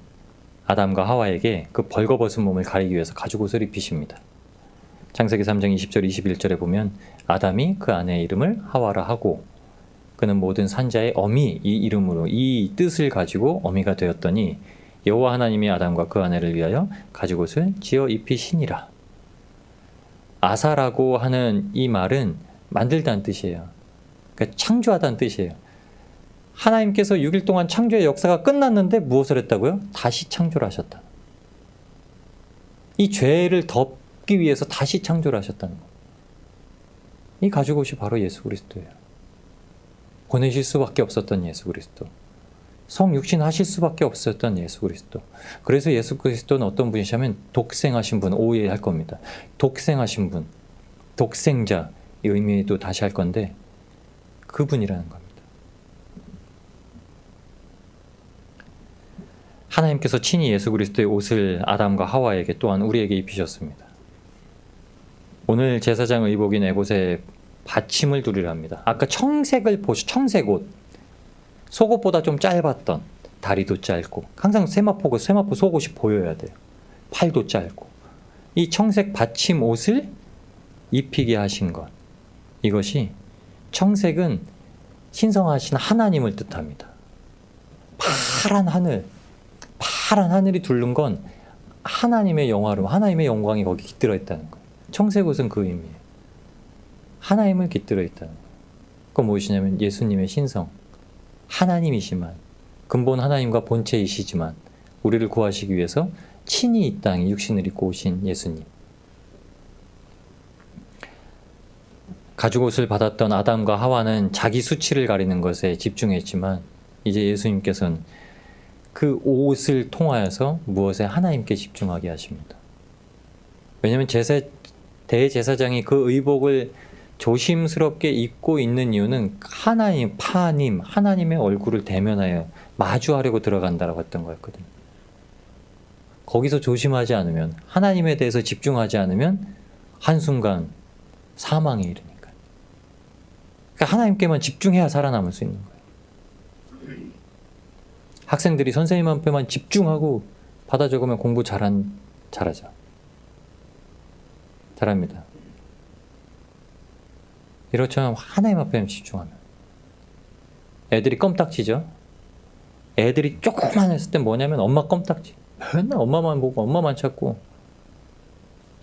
아담과 하와에게 그 벌거벗은 몸을 가리기 위해서 가죽옷을 입히십니다. 창세기 3장 20절 21절에 보면 아담이 그 아내의 이름을 하와라 하고 그는 모든 산자의 어미 이 이름으로 이 뜻을 가지고 어미가 되었더니 여호와 하나님이 아담과 그 아내를 위하여 가죽옷을 지어 입히시니라. 아사라고 하는 이 말은 만들다는 뜻이에요. 그러니까 창조하다는 뜻이에요. 하나님께서 6일 동안 창조의 역사가 끝났는데 무엇을 했다고요? 다시 창조를 하셨다. 이 죄를 덮기 위해서 다시 창조를 하셨다는 거예요. 이 가지고 오시 바로 예수 그리스도예요. 보내실 수밖에 없었던 예수 그리스도. 성육신 하실 수밖에 없었던 예수 그리스도. 그래서 예수 그리스도는 어떤 분이시냐면 독생하신 분, 오해할 겁니다. 독생하신 분, 독생자, 이 의미도 다시 할 건데 그분이라는 겁니다. 하나님께서 친히 예수 그리스도의 옷을 아담과 하와에게 또한 우리에게 입히셨습니다. 오늘 제사장 의복인 에봇에 받침을 두리라 합니다. 아까 청색을 보시, 청색 옷, 속옷보다 좀 짧았던, 다리도 짧고, 항상 세마포 속옷이 보여야 돼요. 팔도 짧고, 이 청색 받침 옷을 입히게 하신 것, 이것이 청색은 신성하신 하나님을 뜻합니다. 파란 하늘이 둘른 건 하나님의 영화로, 하나님의 영광이 거기 깃들어 있다는 거예요. 청색 옷은 그 의미예요. 하나님을 깃들어 있다는 거예요. 그건 무엇이냐면 예수님의 신성, 하나님이시만, 근본 하나님과 본체이시지만 우리를 구하시기 위해서 친히 이 땅에 육신을 입고 오신 예수님. 가죽옷을 받았던 아담과 하와는 자기 수치를 가리는 것에 집중했지만 이제 예수님께서는 그 옷을 통하여서 무엇에 하나님께 집중하게 하십니다. 왜냐하면 대제사장이 그 의복을 조심스럽게 입고 있는 이유는 하나님의 얼굴을 대면하여 마주하려고 들어간다라고 했던 거였거든요. 거기서 조심하지 않으면, 하나님에 대해서 집중하지 않으면 한순간 사망에 이르니까. 그러니까 하나님께만 집중해야 살아남을 수 있는 거예요. 학생들이 선생님 앞에만 집중하고 받아 적으면 공부 잘하죠. 잘합니다. 이렇지만 하나님 앞에만 집중하면 애들이 껌딱지죠. 애들이 조금만 했을 때 뭐냐면 엄마 껌딱지. 맨날 엄마만 보고 엄마만 찾고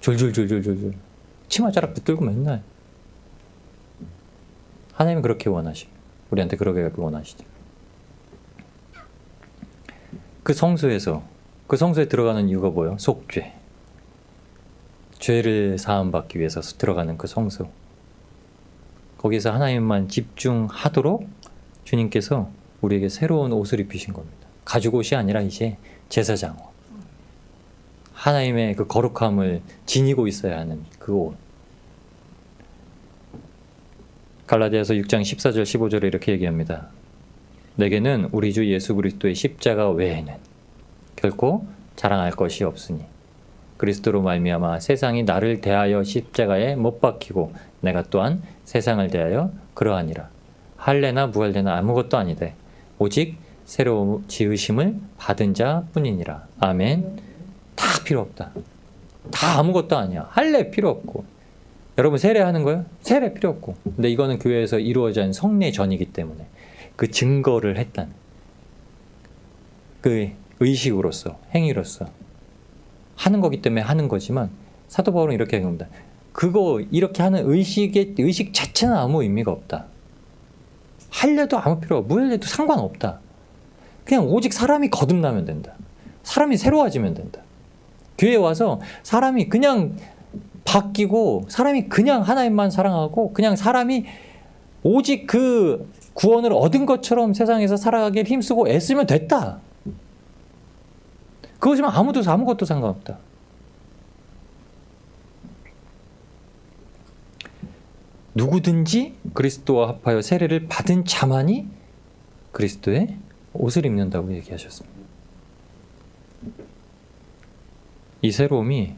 졸졸 치마자락 붙들고 맨날. 하나님은 그렇게 원하십니다. 우리한테 그러게 원하시죠. 그 성소에 들어가는 이유가 뭐예요? 속죄. 죄를 사함받기 위해서 들어가는 그 성소. 거기서 하나님만 집중하도록 주님께서 우리에게 새로운 옷을 입히신 겁니다. 가죽옷이 아니라 이제 제사장 옷. 하나님의 그 거룩함을 지니고 있어야 하는 그 옷. 갈라디아서 6장 14절 15절에 이렇게 얘기합니다. 내게는 우리 주 예수 그리스도의 십자가 외에는 결코 자랑할 것이 없으니 그리스도로 말미암아 세상이 나를 대하여 십자가에 못 박히고 내가 또한 세상을 대하여 그러하니라. 할례나 무할례나 아무것도 아니되 오직 새로 지으심을 받은 자뿐이니라. 아멘. 다 필요 없다. 다 아무것도 아니야. 할례 필요 없고. 여러분 세례하는 거예요? 세례 필요 없고. 근데 이거는 교회에서 이루어진 성례 전이기 때문에 그 증거를 했다는 그 의식으로서, 행위로서 하는 거기 때문에 하는 거지만 사도 바울은 이렇게 얘기합니다. 그거 이렇게 하는 의식 자체는 아무 의미가 없다. 할례도 아무 필요 없고 무할례도 상관없다. 그냥 오직 사람이 거듭나면 된다. 사람이 새로워지면 된다. 교회에 와서 사람이 그냥 바뀌고 사람이 그냥 하나님만 사랑하고 그냥 사람이 오직 그 구원을 얻은 것처럼 세상에서 살아가길 힘쓰고 애쓰면 됐다. 그것이면 아무것도 상관없다. 누구든지 그리스도와 합하여 세례를 받은 자만이 그리스도의 옷을 입는다고 얘기하셨습니다. 이 새로움이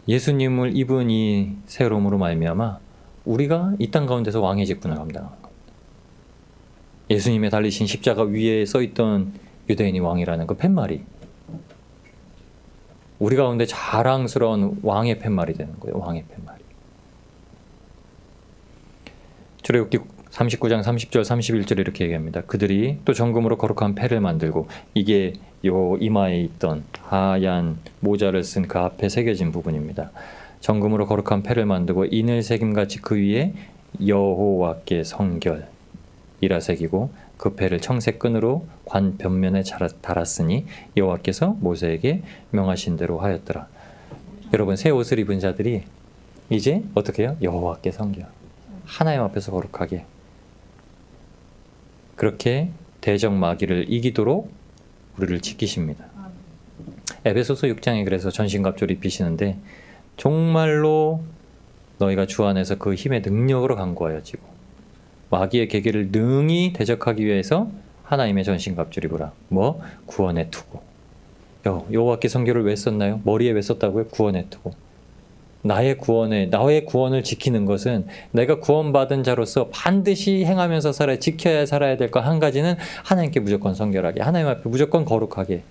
예수님을 입은 이 새로움으로 말미암아 우리가 이 땅 가운데서 왕의 직분을 감당하는 겁니다. 예수님의 달리신 십자가 위에 써있던 유대인이 왕이라는 그 팻말이 우리 가운데 자랑스러운 왕의 팻말이 되는 거예요. 왕의 팻말이. 출애굽기 39장 30절 31절에 이렇게 얘기합니다. 그들이 또 정금으로 거룩한 패를 만들고 이게 요 이마에 있던 하얀 모자를 쓴 그 앞에 새겨진 부분입니다. 정금으로 거룩한 패를 만들고 인을 새김같이 그 위에 여호와께 성결이라 새기고 그 배를 청색끈으로 관 변면에 달았으니 여호와께서 모세에게 명하신 대로 하였더라. 여러분, 새 옷을 입은 자들이 이제 어떻게 해요? 여호와께 성결, 하나님 앞에서 거룩하게, 그렇게 대적 마귀를 이기도록 우리를 지키십니다. 에베소서 6장에 그래서 전신갑주를 입히시는데 정말로 너희가 주 안에서 그 힘의 능력으로 강구하여지고 마귀의 계계를 능히 대적하기 위해서 하나님의 전신갑주를 입으라. 뭐? 구원의 투구. 여호와께 성결을 왜 썼나요? 머리에 왜 썼다고요? 구원의 투구. 나의 구원을 지키는 것은 내가 구원받은 자로서 반드시 행하면서 지켜야 될 것 한 가지는 하나님께 무조건 성결하게, 하나님 앞에 무조건 거룩하게,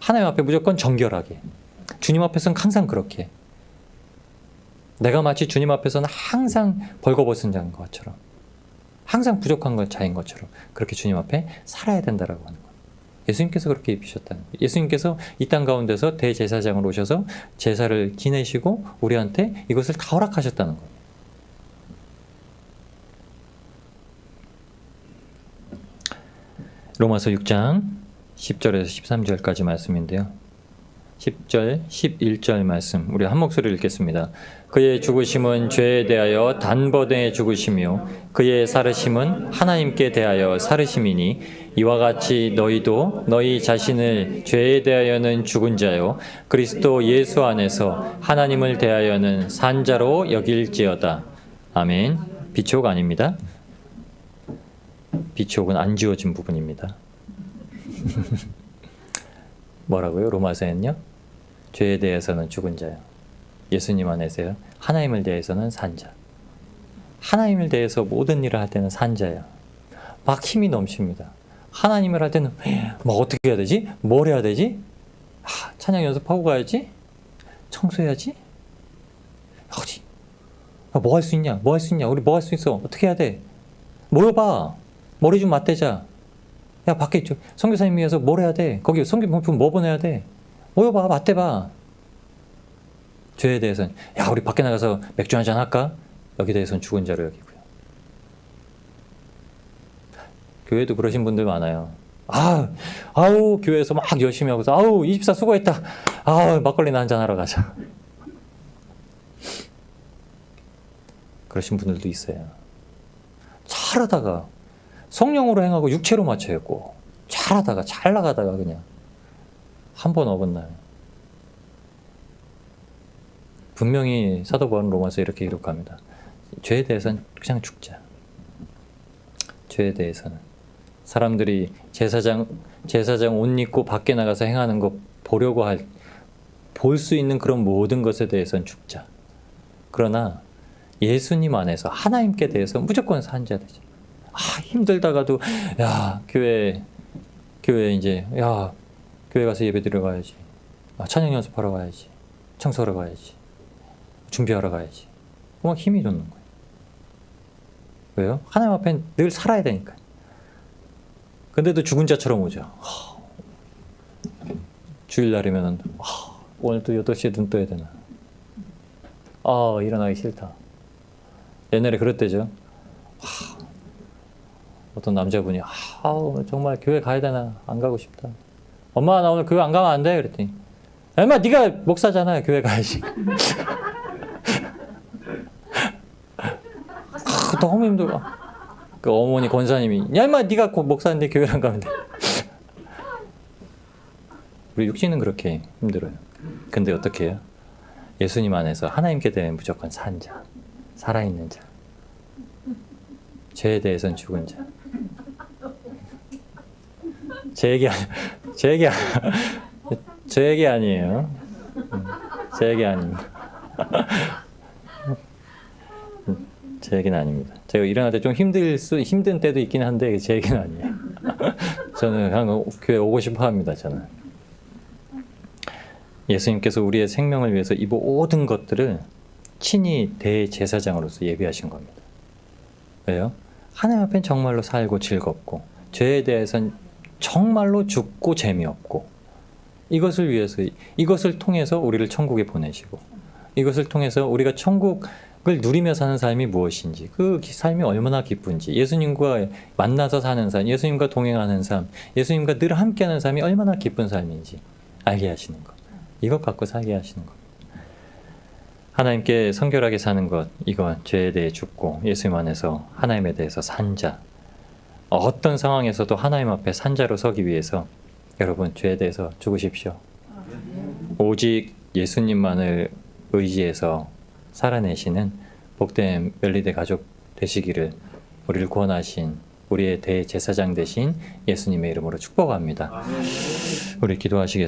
하나님 앞에 무조건 정결하게, 주님 앞에서는 항상 그렇게, 내가 마치 주님 앞에서는 항상 벌거벗은 자인 것처럼, 항상 부족한 자인 것처럼 그렇게 주님 앞에 살아야 된다라고 하는 거예요. 예수님께서 그렇게 입히셨다는 거예요. 예수님께서 이 땅 가운데서 대제사장으로 오셔서 제사를 지내시고 우리한테 이것을 다 허락하셨다는 거예요. 로마서 6장 10절에서 13절까지 말씀인데요. 10절, 11절 말씀 우리 한 목소리를 읽겠습니다. 그의 죽으심은 죄에 대하여 단번에 죽으심이요 그의 살으심은 하나님께 대하여 살으심이니 이와 같이 너희도 너희 자신을 죄에 대하여는 죽은 자요 그리스도 예수 안에서 하나님을 대하여는 산 자로 여길지어다. 아멘. 비촉 아닙니다. 비촉은 안 지워진 부분입니다. 뭐라고요? 로마서에는요? 죄에 대해서는 죽은 자요. 예수님 안에서요. 하나님을 대해서는 산 자. 하나님을 대해서 모든 일을 할 때는 산 자예요. 막 힘이 넘칩니다. 하나님을 할 때는 막 어떻게 해야 되지? 뭘 해야 되지? 찬양 연습하고 가야지? 청소해야지? 어디? 뭐 할 수 있냐? 뭐 할 수 있냐? 우리 뭐 할 수 있어? 어떻게 해야 돼? 모여봐. 머리 좀 맞대자. 야, 밖에 선교사님 위해서 뭘 해야 돼? 거기 선교품 뭐 보내야 돼? 모여봐. 맞대봐. 죄에 대해서는 야, 우리 밖에 나가서 맥주 한잔 할까? 여기에 대해서는 죽은 자로 여기고요. 교회도 그러신 분들 많아요. 아우 교회에서 막 열심히 하고서 아우 24 수고했다. 막걸리나 한잔 하러 가자. 그러신 분들도 있어요. 잘하다가 성령으로 행하고 육체로 맞춰요. 꼭 잘하다가 잘 나가다가 그냥 한 번 어긋나요. 분명히 사도 바울은 로마서 이렇게 기록합니다. 죄에 대해서는 그냥 죽자. 죄에 대해서는 사람들이 제사장 옷 입고 밖에 나가서 행하는 거 보려고 볼 수 있는 그런 모든 것에 대해서는 죽자. 그러나 예수님 안에서 하나님께 대해서 무조건 산 자 되지. 힘들다가도 야 교회 이제 야 교회 가서 예배 드려 가야지. 찬양 연습하러 가야지. 청소하러 가야지. 준비하러 가야지. 막 힘이 돋는 거예요. 왜요? 하나님 앞에 늘 살아야 되니까. 근데도 죽은 자처럼 오죠. 주일날이면 오늘 또 8시에 눈 떠야 되나. 일어나기 싫다. 옛날에 그랬대죠. 어떤 남자분이 오늘 정말 교회 가야 되나 안 가고 싶다. 엄마 나 오늘 교회 안 가면 안 돼. 그랬더니 엄마 네가 목사잖아. 교회 가야지. 너무 힘들어. 그 어머니 권사님이 야 임마 네가 목사인데 교회 안 가면 돼. 우리 육신은 그렇게 힘들어요. 근데 어떻게 해요? 예수님 안에서 하나님께 대한 무조건 산 자, 살아있는 자, 죄에 대해서는 죽은 자. 제 얘기 아니에요. 제 얘기 아닙니다. 제 얘기는 아닙니다. 제가 일어날 때 좀 힘든 때도 있긴 한데 제 얘기는 아니에요. 저는 그냥 교회 오고 싶어 합니다. 저는. 예수님께서 우리의 생명을 위해서 이 모든 것들을 친히 대제사장으로서 예비하신 겁니다. 왜요? 하나님 앞엔 정말로 살고 즐겁고 죄에 대해서는 정말로 죽고 재미없고 이것을 위해서 이것을 통해서 우리를 천국에 보내시고 이것을 통해서 우리가 천국 그걸 누리며 사는 삶이 무엇인지, 그 삶이 얼마나 기쁜지, 예수님과 만나서 사는 삶, 예수님과 동행하는 삶, 예수님과 늘 함께하는 삶이 얼마나 기쁜 삶인지 알게 하시는 것. 이것 갖고 살게 하시는 것. 하나님께 성결하게 사는 것, 이건 죄에 대해 죽고 예수님 안에서 하나님에 대해서 산 자. 어떤 상황에서도 하나님 앞에 산 자로 서기 위해서 여러분 죄에 대해서 죽으십시오. 오직 예수님만을 의지해서 살아내시는 복된 멜리대 가족 되시기를 우리를 구원하신 우리의 대제사장 되신 예수님의 이름으로 축복합니다. 우리 기도하시겠습니다.